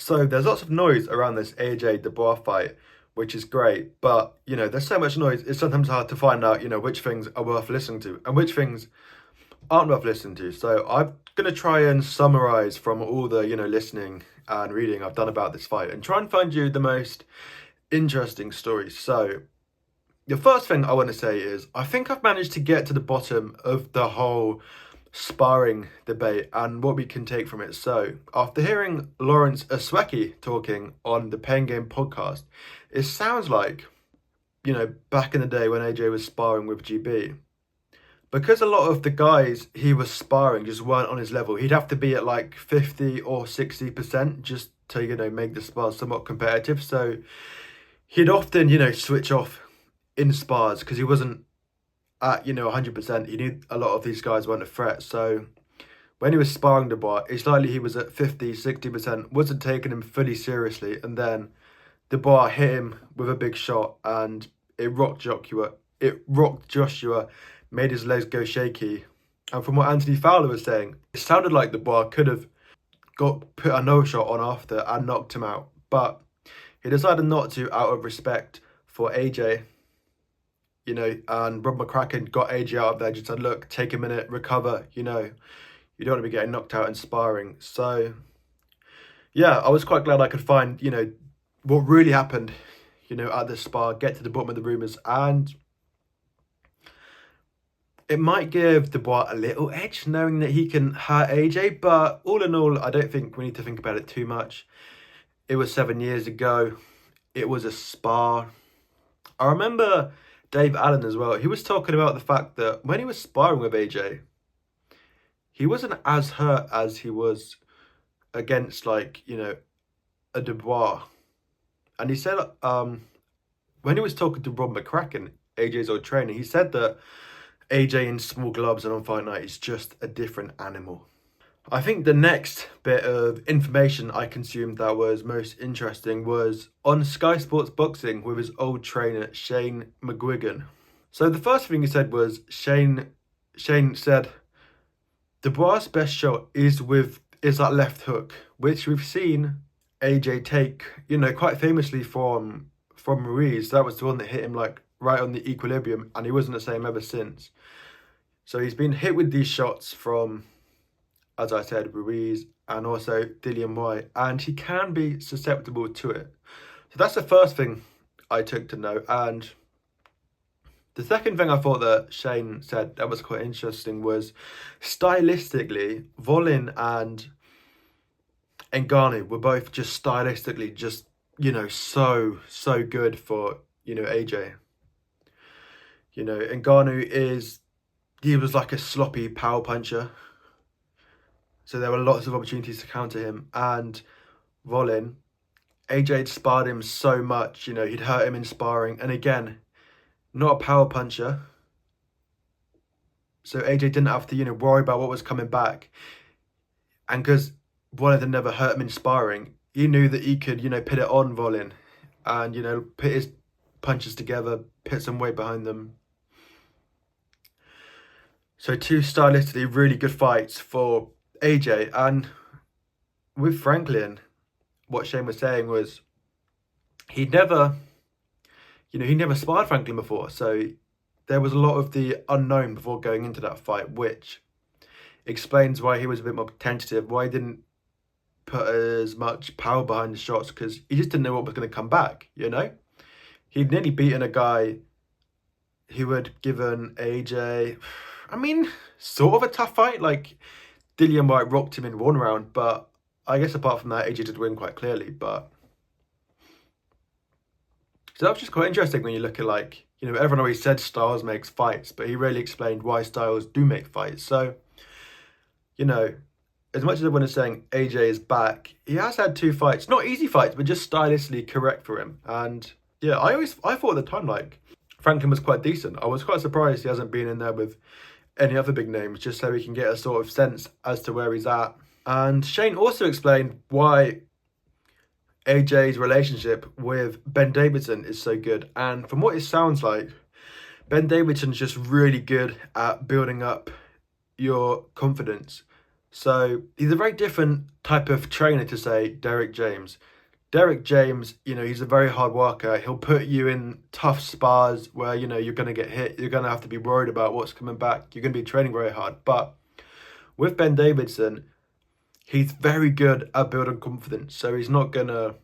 So there's lots of noise around this AJ Dubois fight, which is great. But, there's so much noise, it's sometimes hard to find out, which things are worth listening to and which things aren't worth listening to. So I'm going to try and summarize from all the, listening and reading I've done about this fight and try and find you the most interesting stories. So the first thing I want to say is I think I've managed to get to the bottom of the whole sparring debate and what we can take from it. So after hearing Lawrence Oswecki talking on the Pain Game podcast, it sounds like, back in the day when AJ was sparring with GB, because a lot of the guys he was sparring just weren't on his level, he'd have to be at like 50 or 60% just to, make the spars somewhat competitive. So he'd often, switch off in spars because he wasn't at 100%. He knew a lot of these guys weren't a threat. So when he was sparring Dubois, it's likely he was at 50-60%, wasn't taking him fully seriously, and then Dubois hit him with a big shot and it rocked Joshua, made his legs go shaky. And from what Anthony Fowler was saying, it sounded like Dubois could have put another shot on after and knocked him out, but he decided not to out of respect for AJ. And Rob McCracken got AJ out of there, just said, look, take a minute, recover, you don't want to be getting knocked out in sparring. So, yeah, I was quite glad I could find, what really happened, at this spar, get to the bottom of the rumours, and it might give Dubois a little edge, knowing that he can hurt AJ, but all in all, I don't think we need to think about it too much. It was 7 years ago. It was a spar. I remember Dave Allen as well, he was talking about the fact that when he was sparring with AJ, he wasn't as hurt as he was against, like, a Dubois. And he said, when he was talking to Rob McCracken, AJ's old trainer, he said that AJ in small gloves and on fight night is just a different animal. I think the next bit of information I consumed that was most interesting was on Sky Sports Boxing with his old trainer, Shane McGuigan. So the first thing he said was, Shane said, Dubois' best shot is that left hook, which we've seen AJ take, quite famously from Ruiz. That was the one that hit him like right on the equilibrium, and he wasn't the same ever since. So he's been hit with these shots from, as I said, Ruiz and also Dillian White, and he can be susceptible to it. So that's the first thing I took to note. And the second thing I thought that Shane said that was quite interesting was, stylistically, Volin and Ngannou were both just stylistically so good for, AJ. Ngannou he was like a sloppy power puncher. So there were lots of opportunities to counter him. And Volin, AJ had sparred him so much, he'd hurt him in sparring. And again, not a power puncher. So AJ didn't have to, worry about what was coming back. And because Volin had never hurt him in sparring, he knew that he could, put it on Volin and, put his punches together, put some weight behind them. So two stylistically really good fights for AJ. And with Franklin, what Shane was saying was he never sparred Franklin before. So there was a lot of the unknown before going into that fight, which explains why he was a bit more tentative, why he didn't put as much power behind the shots, because he just didn't know what was going to come back, He'd nearly beaten a guy who had given AJ, sort of a tough fight. Like, Dillian White rocked him in one round, but I guess apart from that, AJ did win quite clearly. But so that was just quite interesting when you look at, like, everyone always said styles makes fights, but he really explained why styles do make fights. So, as much as everyone is saying AJ is back, he has had two fights, not easy fights, but just stylistically correct for him. And yeah, I thought at the time, like, Franklin was quite decent. I was quite surprised he hasn't been in there with any other big names, just so we can get a sort of sense as to where he's at. And Shane also explained why AJ's relationship with Ben Davidson is so good. And from what it sounds like, Ben Davidson's just really good at building up your confidence So he's a very different type of trainer to, say, Derek James. Derek James, he's a very hard worker. He'll put you in tough spars where, you're going to get hit. You're going to have to be worried about what's coming back. You're going to be training very hard. But with Ben Davidson, he's very good at building confidence. So he's not gonna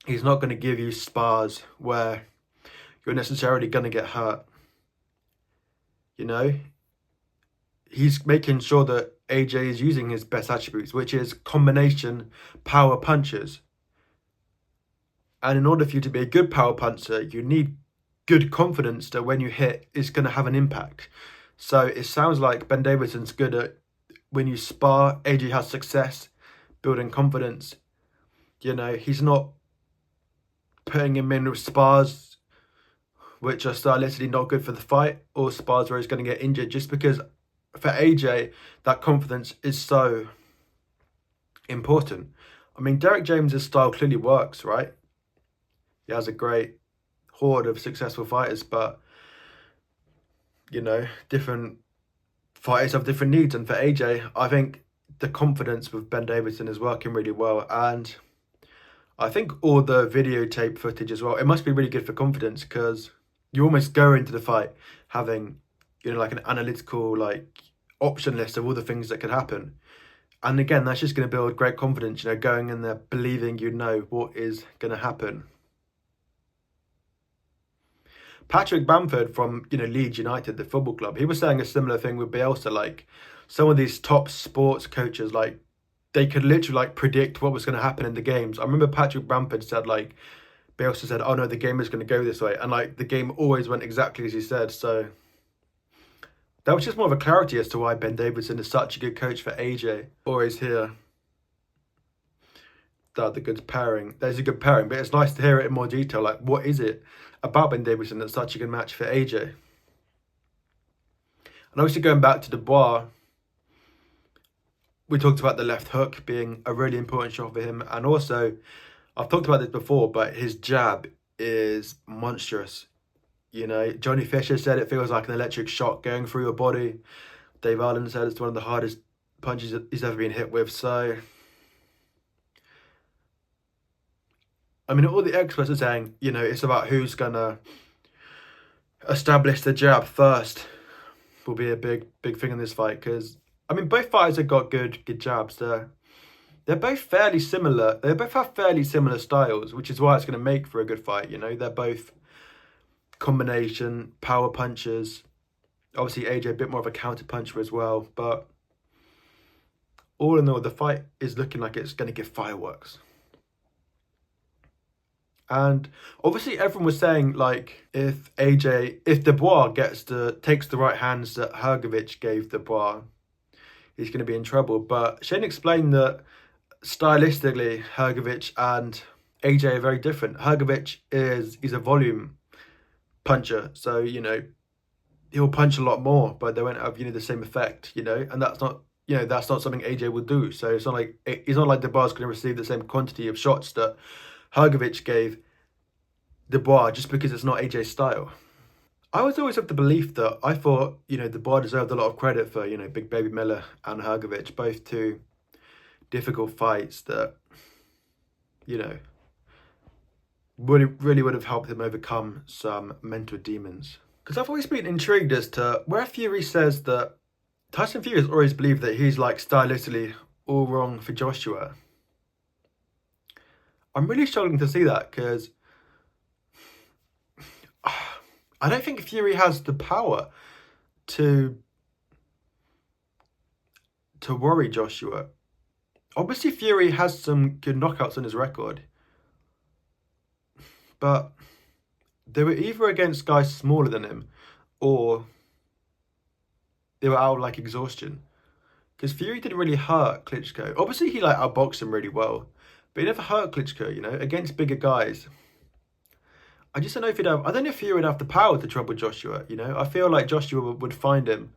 give you spars where you're necessarily gonna get hurt. You know, he's making sure that AJ is using his best attributes, which is combination power punches. And in order for you to be a good power puncher, you need good confidence that when you hit, it's going to have an impact. So it sounds like Ben Davidson's good at, when you spar, AJ has success building confidence. He's not putting him in with spars which are stylistically not good for the fight, or spars where he's going to get injured, just because for AJ, that confidence is so important. I mean, Derek James's style clearly works, right? He has a great horde of successful fighters, but, different fighters have different needs. And for AJ, I think the confidence with Ben Davidson is working really well. And I think all the videotape footage as well, it must be really good for confidence, because you almost go into the fight having, like an analytical, like, option list of all the things that could happen. And again, that's just going to build great confidence, going in there believing what is going to happen. Patrick Bamford from, Leeds United, the football club, he was saying a similar thing with Bielsa. Like, some of these top sports coaches, like, they could literally, like, predict what was going to happen in the games. I remember Patrick Bamford said, like, Bielsa said, oh no, the game is going to go this way. And, like, the game always went exactly as he said. So that was just more of a clarity as to why Ben Davidson is such a good coach for AJ. Always hear that there's a good pairing, but it's nice to hear it in more detail. Like, what is it about Ben Davidson that's such a good match for AJ? And obviously, going back to Dubois, we talked about the left hook being a really important shot for him. And also, I've talked about this before, but his jab is monstrous. Johnny Fisher said it feels like an electric shock going through your body. Dave Allen said it's one of the hardest punches he's ever been hit with. So, I mean, all the experts are saying, it's about who's going to establish the jab first will be a big thing in this fight. Because, I mean, both fighters have got good jabs. They're both fairly similar. They both have fairly similar styles, which is why it's going to make for a good fight. They're both combination power punchers. Obviously, AJ a bit more of a counter puncher as well. But all in all, the fight is looking like it's going to give fireworks. And obviously, everyone was saying, like, if Dubois takes the right hands that Hrgović gave Dubois, he's going to be in trouble. But Shane explained that stylistically, Hrgović and AJ are very different. Hrgović is a volume puncher, so he'll punch a lot more, but they won't have the same effect, and that's not something AJ would do. So it's not like Dubois going to receive the same quantity of shots that Hrgović gave Dubois, just because it's not AJ's style. I was always of the belief that I thought, Dubois deserved a lot of credit for, Big Baby Miller and Hrgović, both two difficult fights that, really would have helped him overcome some mental demons. Because I've always been intrigued as to where Fury says that Tyson Fury has always believed that he's, like, stylistically all wrong for Joshua. I'm really struggling to see that, because I don't think Fury has the power to worry Joshua. Obviously, Fury has some good knockouts on his record, but they were either against guys smaller than him, or they were out of, like, exhaustion. Because Fury didn't really hurt Klitschko. Obviously, he, like, outboxed him really well, but he never hurt Klitschko, against bigger guys. I just don't know I don't know if Fury would have the power to trouble Joshua, I feel like Joshua would find him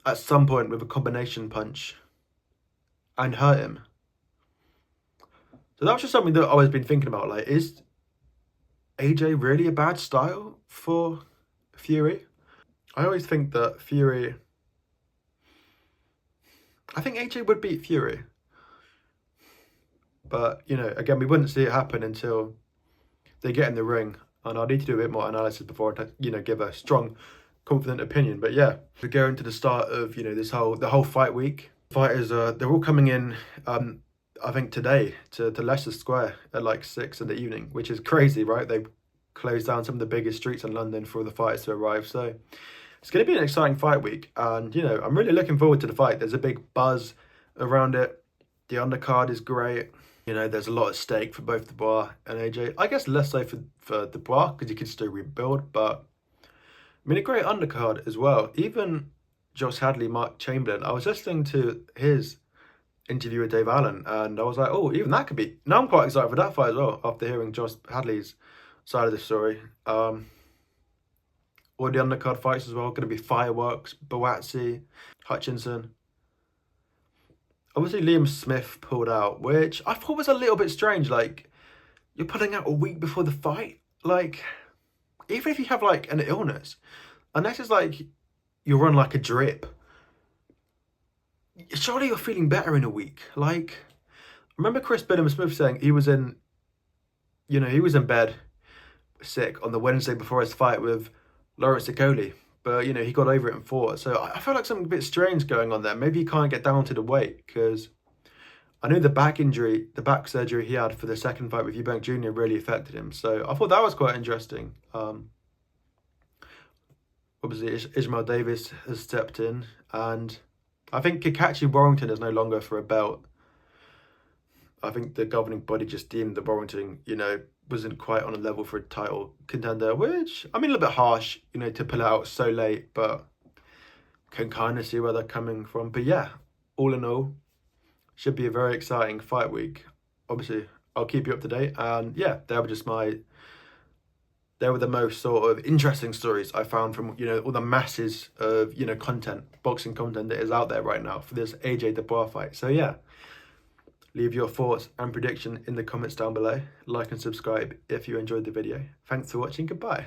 at some point with a combination punch and hurt him. So that was just something that I've always been thinking about. Like, is AJ really a bad style for Fury? I always think that Fury I think AJ would beat Fury. But, you know, again, we wouldn't see it happen until they get in the ring. And I'll need to do a bit more analysis before I, you know, give a strong, confident opinion. But yeah, we're going to the start of, you know, the whole fight week. Fighters, they're all coming in, I think today to Leicester Square at like 6 in the evening, which is crazy, right? They closed down some of the biggest streets in London for the fighters to arrive. So it's going to be an exciting fight week. And, you know, I'm really looking forward to the fight. There's a big buzz around it. The undercard is great. You know, there's a lot at stake for both Dubois and AJ. I guess less so for Dubois because he could still rebuild. But, I mean, a great undercard as well. Even Josh Hadley, Mark Chamberlain. I was listening to his interview with Dave Allen, and I was like, oh, even that could be. Now I'm quite excited for that fight as well, after hearing Josh Hadley's side of the story. All the undercard fights as well, going to be fireworks, Boatsi, Hutchinson. Obviously, Liam Smith pulled out, which I thought was a little bit strange. Like, you're pulling out a week before the fight. Like, even if you have, like, an illness, unless it's like you run like a drip, surely you're feeling better in a week. Like, remember Chris Smith saying he was in, you know, he was in bed sick on the Wednesday before his fight with Lawrence Okoli. But, you know, he got over it and fought. So I feel like something a bit strange going on there. Maybe he can't get down to the weight because I know the back injury, the back surgery he had for the second fight with Eubank Jr. really affected him. So I thought that was quite interesting. Obviously, Ismail Davis has stepped in. And I think Kakachi Warrington is no longer for a belt. I think the governing body just deemed that Warrington, you know, wasn't quite on a level for a title contender, which, I mean, a little bit harsh, you know, to pull it out so late, but can kind of see where they're coming from. But yeah, all in all, should be a very exciting fight week. Obviously, I'll keep you up to date. And yeah, they were the most sort of interesting stories I found from, you know, all the masses of, you know, content, boxing content that is out there right now for this AJ Dubois fight. So yeah. Leave your thoughts and prediction in the comments down below. Like and subscribe if you enjoyed the video. Thanks for watching. Goodbye.